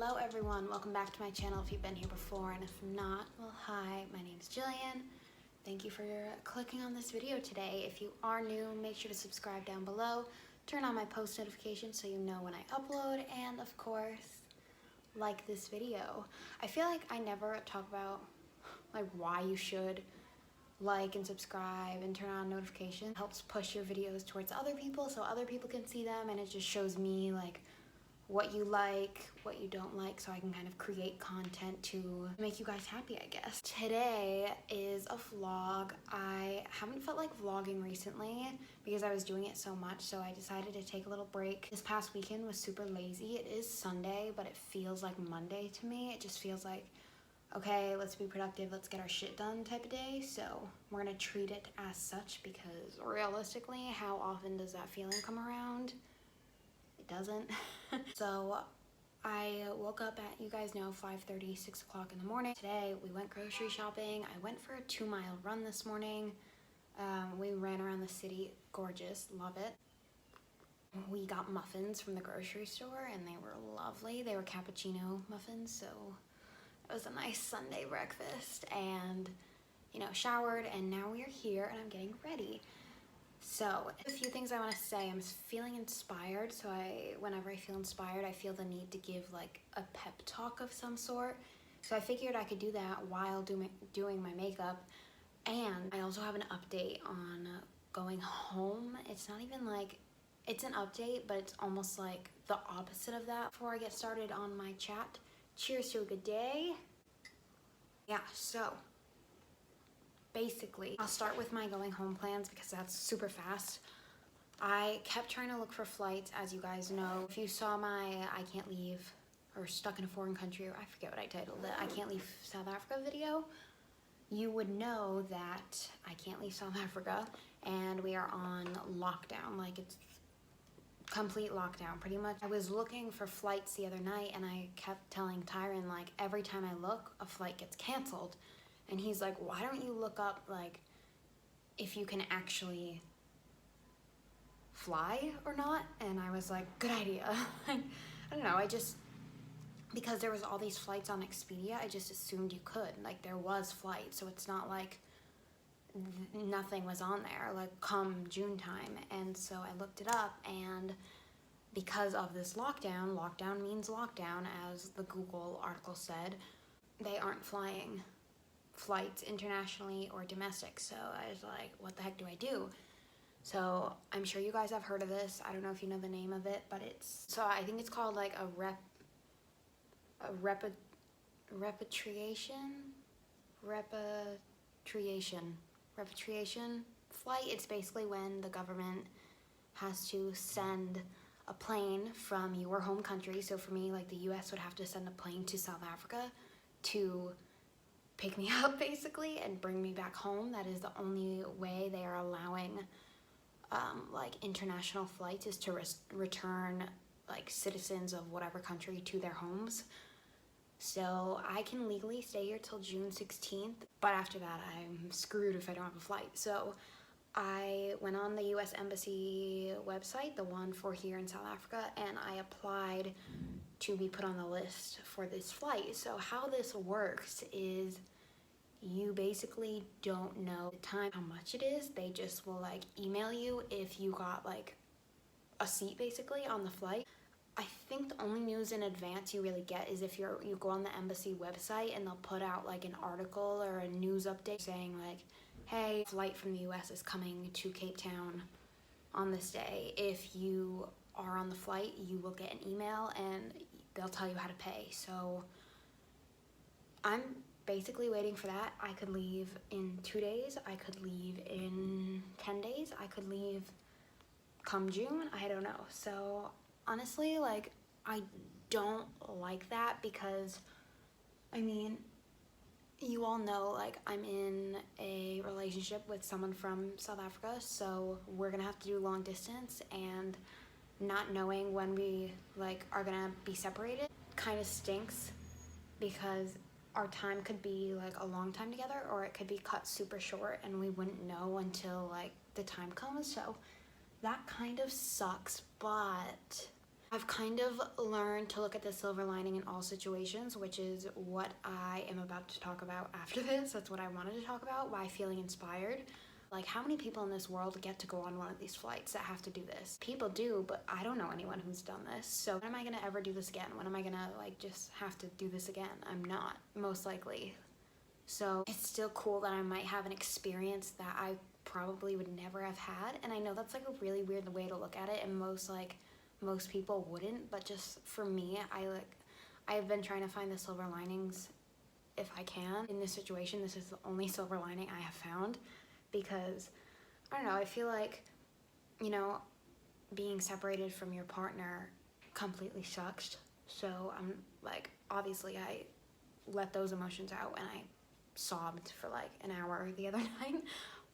Hello everyone, welcome back to my channel if you've been here before, and if not, well hi, my name is Jillian. Thank you for clicking on this video today. If you are new, make sure to subscribe down below, turn on my post notifications so you know when I upload, and of course, like this video. I feel like I never talk about why you should like and subscribe and turn on notifications. It helps push your videos towards other people so other people can see them, and it just shows me what you like, what you don't like, so I can kind of create content to make you guys happy, I guess. Today is a vlog. I haven't felt like vlogging recently because I was doing it so much, so I decided to take a little break. This past weekend was super lazy. It is Sunday, but it feels like Monday to me. It just feels like, okay, let's be productive, let's get our shit done type of day. So we're gonna treat it as such because realistically, how often does that feeling come around? It doesn't. So I woke up at, you guys know, 5:30, 6 o'clock in the morning. Today we went grocery shopping. I went for a 2-mile run this morning. We ran around the city. Gorgeous, love it. We got muffins from the grocery store and they were lovely. They were cappuccino muffins, so it was a nice Sunday breakfast, and showered, and now we are here and I'm getting ready. So, a few things I want to say. I'm feeling inspired, so whenever I feel inspired, I feel the need to give a pep talk of some sort. So I figured I could do that while doing my makeup, and I also have an update on going home. It's not even it's an update, but it's almost like the opposite of that. Before I get started on my chat, cheers to a good day. Yeah, so basically, I'll start with my going home plans because that's super fast. I kept trying to look for flights, as you guys know. If you saw my I can't leave, or stuck in a foreign country, or I forget what I titled it, I can't leave South Africa video, you would know that I can't leave South Africa and we are on lockdown. It's complete lockdown, pretty much. I was looking for flights the other night and I kept telling Tyron, every time I look, a flight gets canceled. And he's like, why don't you look up, if you can actually fly or not? And I was like, good idea. I don't know, because there was all these flights on Expedia, I just assumed you could. There was flights, so it's not like nothing was on there, come June time. And so I looked it up, and because of this lockdown means lockdown, as the Google article said, they aren't flying flights internationally or domestic. So I was like, what the heck do I do? So I'm sure you guys have heard of this. I don't know if you know the name of it, but I think it's called repatriation flight. It's basically when the government has to send a plane from your home country. So for me, the US would have to send a plane to South Africa to pick me up basically and bring me back home. That is the only way they are allowing international flights, is to return citizens of whatever country to their homes. So I can legally stay here till June 16th, but after that I'm screwed if I don't have a flight. So I went on the US Embassy website, the one for here in South Africa, and I applied to be put on the list for this flight. So how this works is you basically don't know the time, how much it is. They just will email you if you got a seat basically on the flight. I think the only news in advance you really get is if you go on the embassy website and they'll put out an article or a news update saying hey, flight from the US is coming to Cape Town on this day. If you are on the flight, you will get an email and they'll tell you how to pay. So I'm basically waiting for that. I could leave in 2 days, I could leave in 10 days, I could leave come June, I don't know. So honestly, I don't like that because, you all know, I'm in a relationship with someone from South Africa, so we're gonna have to do long distance, and not knowing when we are gonna be separated kind of stinks, because our time could be a long time together, or it could be cut super short and we wouldn't know until the time comes. So that kind of sucks, but I've kind of learned to look at the silver lining in all situations, which is what I am about to talk about after this. That's what I wanted to talk about, why feeling inspired. Like, how many people in this world get to go on one of these flights that have to do this? People do, but I don't know anyone who's done this. So when am I gonna ever do this again? When am I gonna like just have to do this again? I'm not, most likely. So it's still cool that I might have an experience that I probably would never have had. And I know that's like a really weird way to look at it, and most people wouldn't, but just for me, I've been trying to find the silver linings if I can. In this situation, this is the only silver lining I have found, because I don't know, I feel like, you know, being separated from your partner completely sucks. So I'm like, obviously I let those emotions out and I sobbed for like an hour the other night.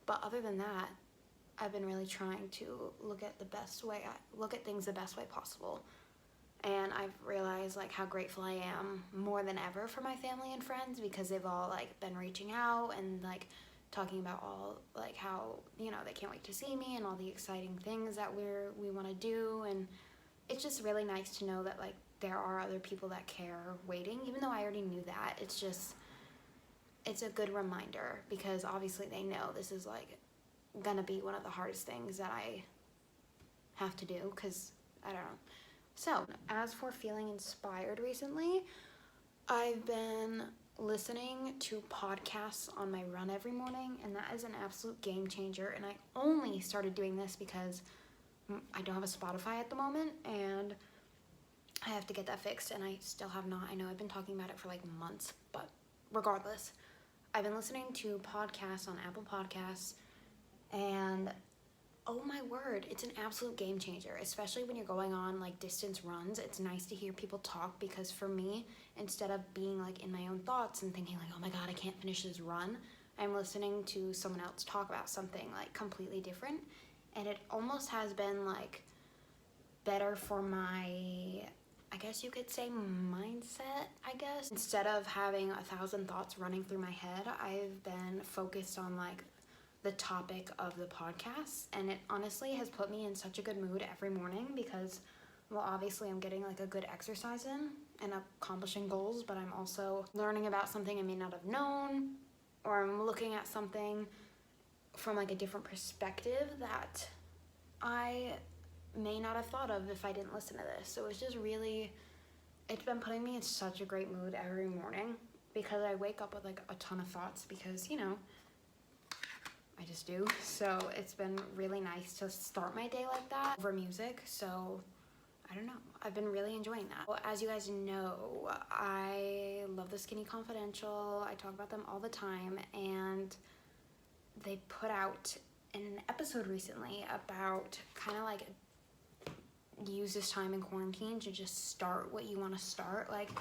But other than that, I've been really trying to look at things the best way possible. And I've realized like how grateful I am more than ever for my family and friends, because they've all like been reaching out and like talking about all like how, you know, they can't wait to see me and all the exciting things that we want to do. And it's just really nice to know that like there are other people that care waiting, even though I already knew that. It's a good reminder, because obviously they know this is like gonna be one of the hardest things that I have to do, because I don't know. So as for feeling inspired recently, I've been listening to podcasts on my run every morning, and that is an absolute game changer. And I only started doing this because I don't have a Spotify at the moment, and I have to get that fixed, and I still have not. I know I've been talking about it for like months, but regardless, I've been listening to podcasts on Apple Podcasts, and oh my word, it's an absolute game changer, especially when you're going on like distance runs. It's nice to hear people talk, because for me, instead of being like in my own thoughts and thinking like, oh my god, I can't finish this run, I'm listening to someone else talk about something like completely different. And it almost has been like better for my, I guess you could say, mindset, I guess. Instead of having 1,000 thoughts running through my head, I've been focused on like the topic of the podcast, and it honestly has put me in such a good mood every morning, because, well, obviously I'm getting like a good exercise in and accomplishing goals, but I'm also learning about something I may not have known, or I'm looking at something from like a different perspective that I may not have thought of if I didn't listen to this. So it's been putting me in such a great mood every morning, because I wake up with like a ton of thoughts, because, you know, I just do. So it's been really nice to start my day like that over music. So I don't know, I've been really enjoying that. Well, as you guys know, I love the Skinny Confidential. I talk about them all the time, and they put out an episode recently about kind of like use this time in quarantine to just start what you want to start. Like,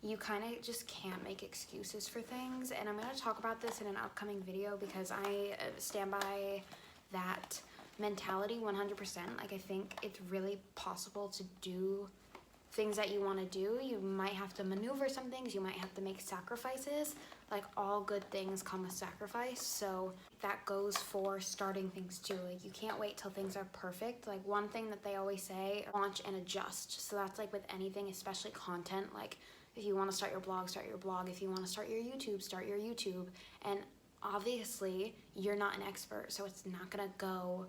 you kind of just can't make excuses for things, and I'm going to talk about this in an upcoming video, because I stand by that mentality 100%. Like, I think it's really possible to do things that you want to do. You might have to maneuver some things, you might have to make sacrifices. Like, all good things come with sacrifice, so that goes for starting things too. Like, you can't wait till things are perfect. Like, one thing that they always say, launch and adjust. So that's like with anything, especially content. Like, if you want to start your blog, start your blog. If you want to start your YouTube, start your YouTube. And obviously, you're not an expert, so it's not gonna go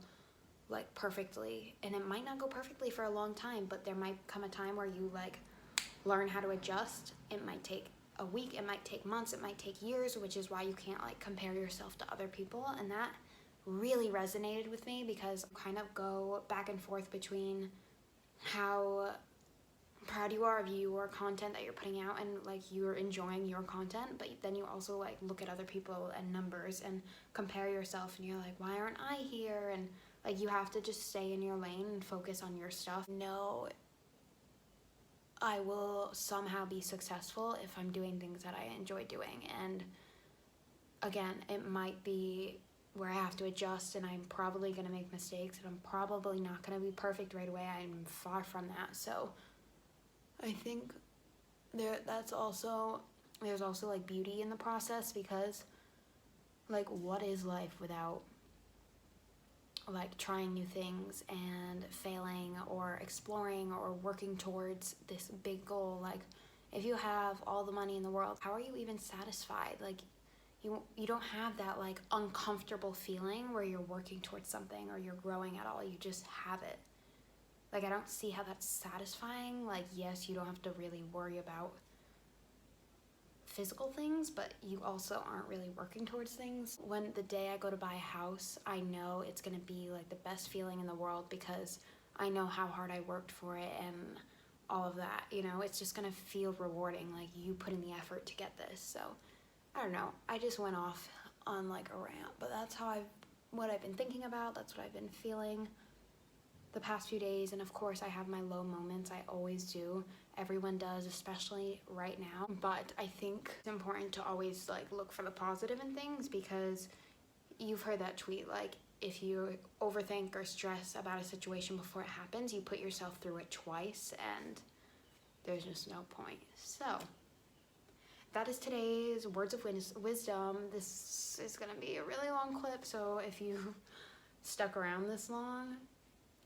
like perfectly, and it might not go perfectly for a long time, but there might come a time where you like learn how to adjust. It might take a week, it might take months, it might take years, which is why you can't like compare yourself to other people. And that really resonated with me, because I kind of go back and forth between how proud you are of your content that you're putting out, and like you're enjoying your content, but then you also like look at other people and numbers and compare yourself, and you're like, why aren't I here? And like, you have to just stay in your lane and focus on your stuff. No, I will somehow be successful if I'm doing things that I enjoy doing. And again, it might be where I have to adjust, and I'm probably gonna make mistakes, and I'm probably not gonna be perfect right away. I'm far from that. So I think there's also like beauty in the process, because like, what is life without like trying new things and failing or exploring or working towards this big goal. Like, if you have all the money in the world, how are you even satisfied? Like, you don't have that like uncomfortable feeling where you're working towards something or you're growing at all. You just have it. Like, I don't see how that's satisfying. Like, yes, you don't have to really worry about physical things, but you also aren't really working towards things. When the day I go to buy a house, I know it's gonna be like the best feeling in the world because I know how hard I worked for it and all of that, you know. It's just gonna feel rewarding, like you put in the effort to get this. So I don't know, I just went off on like a rant, but that's what I've been thinking about. That's what I've been feeling the past few days. And of course I have my low moments, I always do. Everyone does, especially right now. But I think it's important to always like look for the positive in things, because you've heard that tweet, like, if you overthink or stress about a situation before it happens, you put yourself through it twice, and there's just no point. So that is today's words of wisdom. This is gonna be a really long clip, so if you stuck around this long,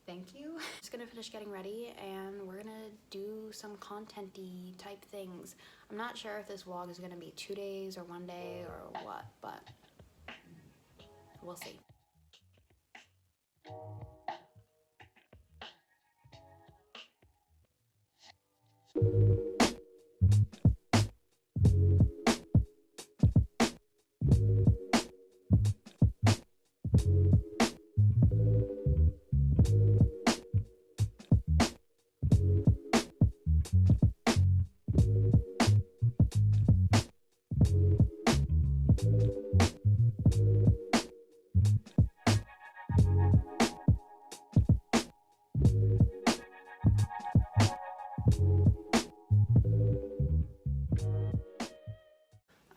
thank you. I'm just gonna finish getting ready and we're gonna do some content-y type things. I'm not sure if this vlog is gonna be 2 days or 1 day or what, but we'll see.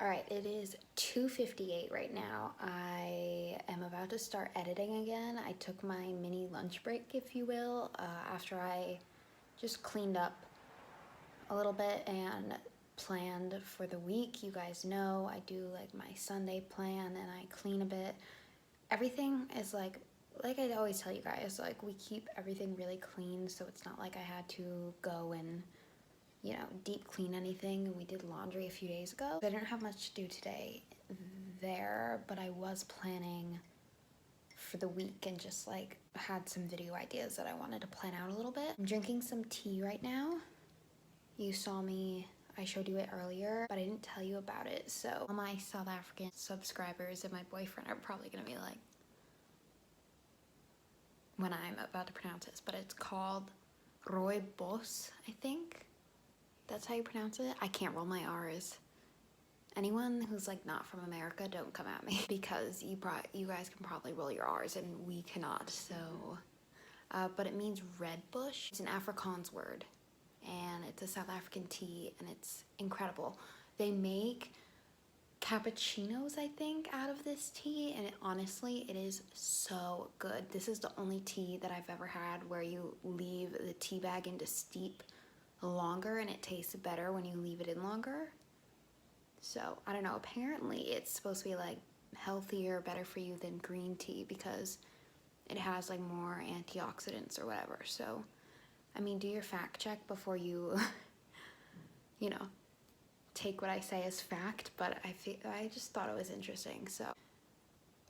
Alright, it is 2:58 right now. I am about to start editing again. I took my mini lunch break, if you will, after I just cleaned up a little bit and planned for the week. You guys know I do like my Sunday plan and I clean a bit. Everything is like I always tell you guys, like, we keep everything really clean, so it's not like I had to go and, you know, deep clean anything. We did laundry a few days ago. I didn't have much to do today there, but I was planning for the week and just like had some video ideas that I wanted to plan out a little bit. I'm drinking some tea right now. You saw me, I showed you it earlier, but I didn't tell you about it. So all my South African subscribers and my boyfriend are probably gonna be like, when I'm about to pronounce this, but it's called Rooibos, I think. That's how you pronounce it? I can't roll my R's. Anyone who's like not from America, don't come at me, because you guys can probably roll your R's and we cannot. So, but it means red bush. It's an Afrikaans word, and it's a South African tea, and it's incredible. They make cappuccinos, I think, out of this tea, and honestly, it is so good. This is the only tea that I've ever had where you leave the tea bag in to steep longer and it tastes better when you leave it in longer. So I don't know, apparently it's supposed to be like healthier, better for you than green tea because it has like more antioxidants or whatever. So I mean, do your fact check before you you know, take what I say as fact, but I just thought it was interesting. So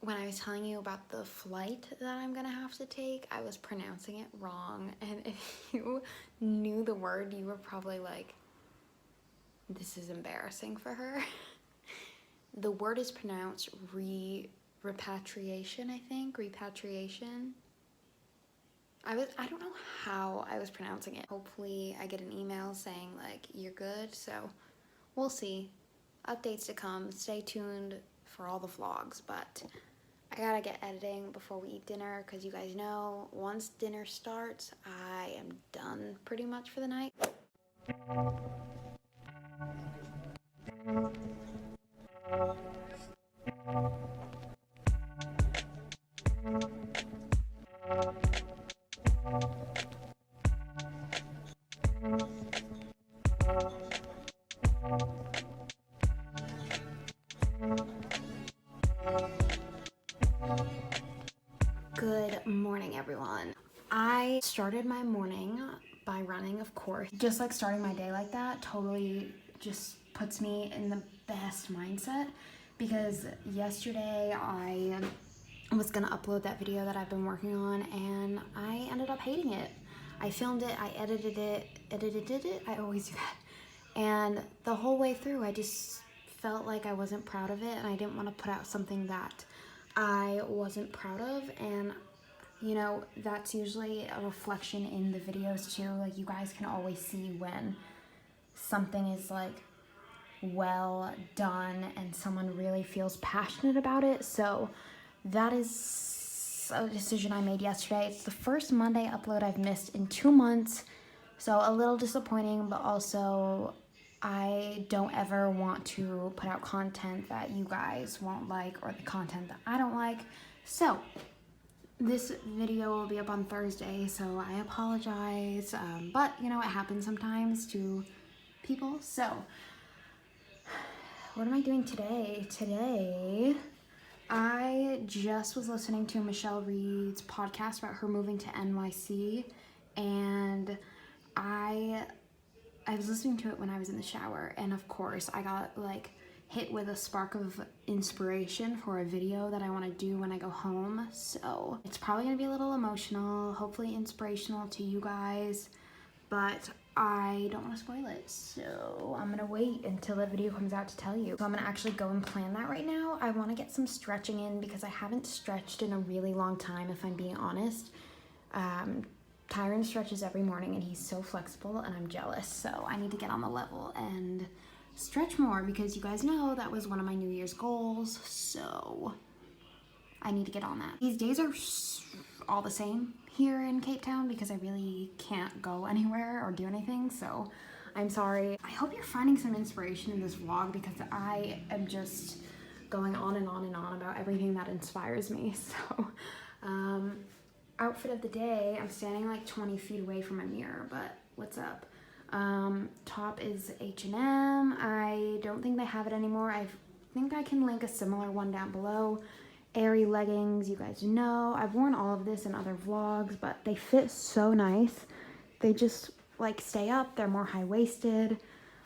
when I was telling you about the flight that I'm gonna have to take, I was pronouncing it wrong, and if you knew the word, you were probably like, this is embarrassing for her. The word is pronounced repatriation, I think, repatriation. I don't know how I was pronouncing it. Hopefully I get an email saying like, you're good, so we'll see. Updates to come, stay tuned for all the vlogs, but I gotta get editing before we eat dinner, because you guys know once dinner starts, I am done pretty much for the night. Good morning, everyone. I started my morning morning by running, of course. Just like starting my day like that totally just puts me in the best mindset, because yesterday I was gonna upload that video that I've been working on and I ended up hating it. I filmed it, I edited it, I always do that. And the whole way through I just felt like I wasn't proud of it, and I didn't want to put out something that I wasn't proud of. And you know, that's usually a reflection in the videos too. Like, you guys can always see when something is like well done and someone really feels passionate about it. So that is a decision I made yesterday. It's the first Monday upload I've missed in 2 months, so a little disappointing, but also I don't ever want to put out content that you guys won't like, or the content that I don't like. So this video will be up on Thursday, so I apologize, but you know, it happens sometimes to people. So what am I doing today? Today, I just was listening to Michelle Reed's podcast about her moving to NYC, and I was listening to it when I was in the shower, and of course I got like hit with a spark of inspiration for a video that I want to do when I go home. So it's probably gonna be a little emotional, hopefully inspirational to you guys, but I don't want to spoil it, so I'm gonna wait until the video comes out to tell you. So I'm gonna actually go and plan that right now. I want to get some stretching in because I haven't stretched in a really long time, if I'm being honest. Tyron stretches every morning and he's so flexible and I'm jealous, so I need to get on the level and stretch more, because you guys know that was one of my New Year's goals, so I need to get on that. These days are all the same here in Cape Town because I really can't go anywhere or do anything, so I'm sorry. I hope you're finding some inspiration in this vlog, because I am just going on and on and on about everything that inspires me. So outfit of the day, I'm standing like 20 feet away from a mirror, but what's up? Top is H&M. I don't think they have it anymore. I think I can link a similar one down below. Airy leggings, you guys know. I've worn all of this in other vlogs, but they fit so nice. They just like stay up, they're more high-waisted.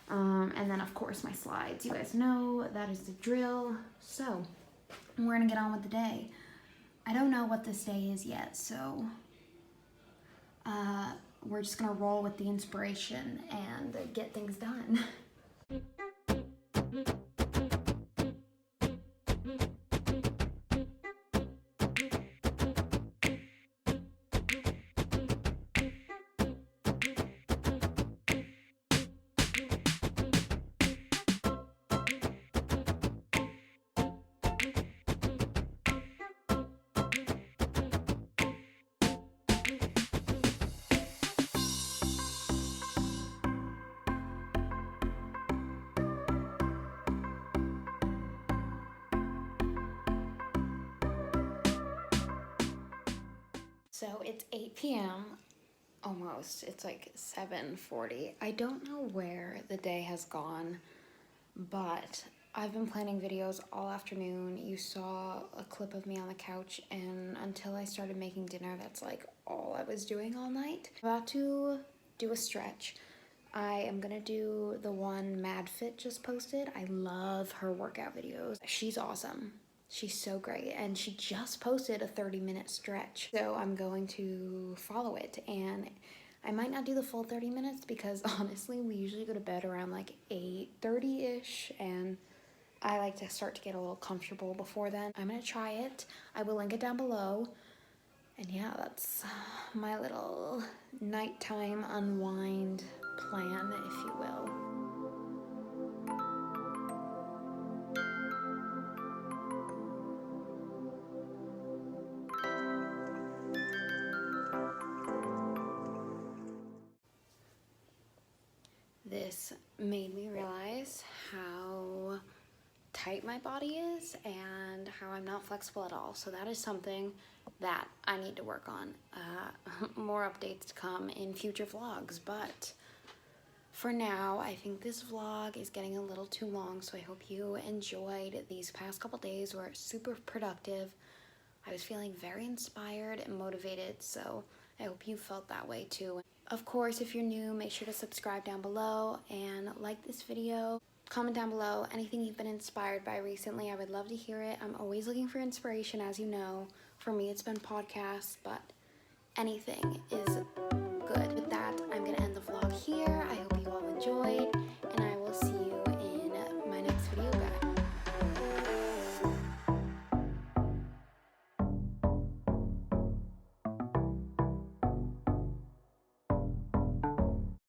And then of course my slides. You guys know that is the drill. So we're gonna get on with the day. I don't know what this day is yet, so we're just gonna roll with the inspiration and get things done. So it's 8 p.m. almost. It's like 7:40. I don't know where the day has gone, but I've been planning videos all afternoon. You saw a clip of me on the couch, and until I started making dinner, that's like all I was doing all night. I'm about to do a stretch. I am gonna do the one MadFit just posted. I love her workout videos. She's awesome. She's so great, and she just posted a 30-minute stretch. So I'm going to follow it, and I might not do the full 30 minutes because honestly, we usually go to bed around like 8:30-ish, and I like to start to get a little comfortable before then. I'm gonna try it. I will link it down below. And yeah, that's my little nighttime unwind plan, if you will. This made me realize how tight my body is and how I'm not flexible at all. So that is something that I need to work on. More updates to come in future vlogs, but for now, I think this vlog is getting a little too long, so I hope you enjoyed these past couple days. Were super productive. I was feeling very inspired and motivated, so I hope you felt that way too. Of course, if you're new, make sure to subscribe down below and like this video. Comment down below anything you've been inspired by recently. I would love to hear it. I'm always looking for inspiration, as you know. For me, it's been podcasts, but anything is